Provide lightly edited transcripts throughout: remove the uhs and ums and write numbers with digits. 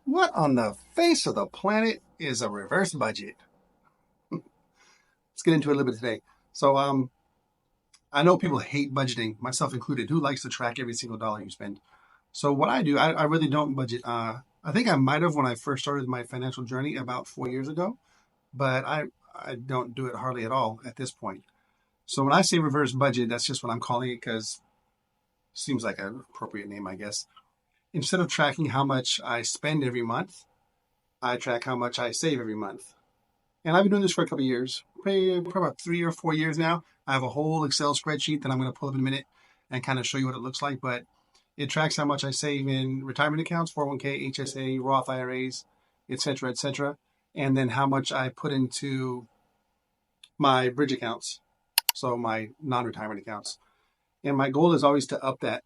What on the face of the planet is a reverse budget? Let's get into it a little bit today. So, I know people hate budgeting, myself included. Who likes to track every single dollar you spend? So, what I do, I really don't budget. I think I might have when I first started my financial journey about 4 years ago, but I don't do it hardly at all at this point. So, when I say reverse budget, that's just what I'm calling it because it seems like an appropriate name, I guess. Instead of tracking how much I spend every month, I track how much I save every month. And I've been doing this for a couple of years, probably about 3 or 4 years now. I have a whole Excel spreadsheet that I'm going to pull up in a minute and kind of show you what it looks like. But it tracks how much I save in retirement accounts, 401k, HSA, Roth IRAs, etc., etc., and then how much I put into my bridge accounts, so my non-retirement accounts. And my goal is always to up that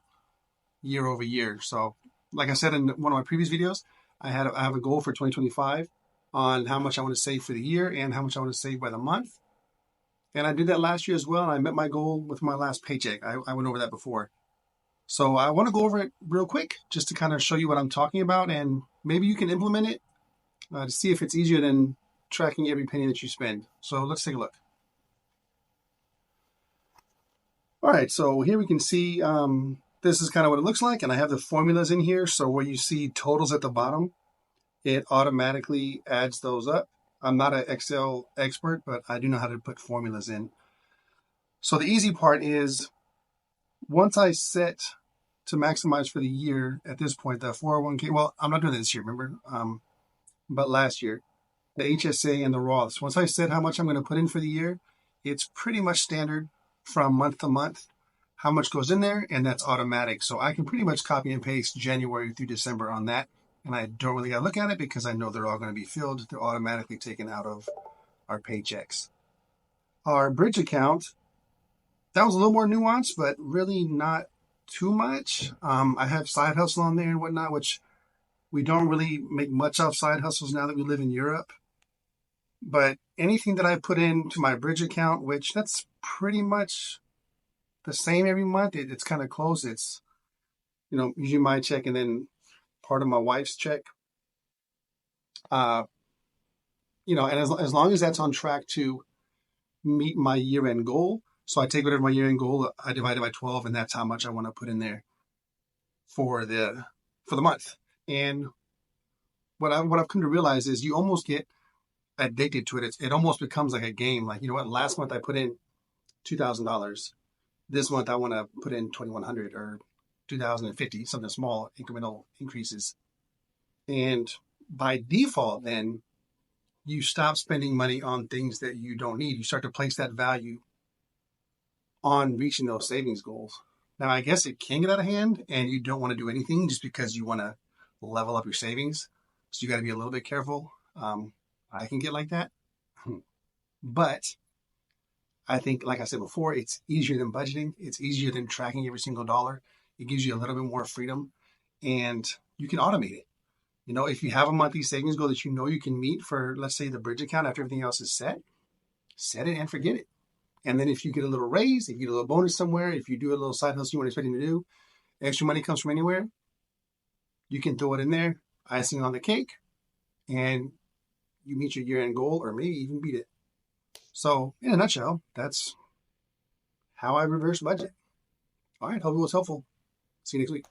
year over year. So, like I said in one of my previous videos, I have a goal for 2025 on how much I want to save for the year and how much I want to save by the month. And I did that last year as well. And I met my goal with my last paycheck. I went over that before. So I want to go over it real quick just to kind of show you what I'm talking about. And maybe you can implement it to see if it's easier than tracking every penny that you spend. So let's take a look. All right, so here we can see this is kind of what it looks like. And I have the formulas in here. So where you see totals at the bottom, it automatically adds those up. I'm not an Excel expert, but I do know how to put formulas in. So the easy part is once I set to maximize for the year at this point, the 401k, well, I'm not doing it this year, remember? But last year, the HSA and the Roths, once I set how much I'm going to put in for the year, it's pretty much standard from month to month, how much goes in there, and that's automatic. So I can pretty much copy and paste January through December on that. And I don't really got to look at it because I know they're all going to be filled. They're automatically taken out of our paychecks. Our bridge account, that was a little more nuanced, but really not too much. I have side hustle on there and whatnot, which we don't really make much of side hustles now that we live in Europe. But anything that I put into my bridge account, which that's pretty much the same every month, it's kind of close. It's, usually my check and then part of my wife's check. And as long as that's on track to meet my year-end goal, so I take whatever my year-end goal, I divide it by 12, and that's how much I want to put in there for the month. And what I've come to realize is you almost get addicted to it. It almost becomes like a game. Like, you know what? Last month I put in $2,000. This month I want to put in 2,100 or 2,050, something small, incremental increases. And by default, then you stop spending money on things that you don't need. You start to place that value on reaching those savings goals. Now, I guess it can get out of hand and you don't want to do anything just because you want to level up your savings. So you got to be a little bit careful. I can get like that. But I think, like I said before, it's easier than budgeting. It's easier than tracking every single dollar. It gives you a little bit more freedom and you can automate it. If you have a monthly savings goal that you can meet for, let's say, the bridge account after everything else is set it and forget it. And then if you get a little raise, if you get a little bonus somewhere, if you do a little side hustle you weren't expecting to do, extra money comes from anywhere, you can throw it in there, icing on the cake, and you meet your year-end goal or maybe even beat it. So in a nutshell, that's how I reverse budget. All right, hope it was helpful. See you next week.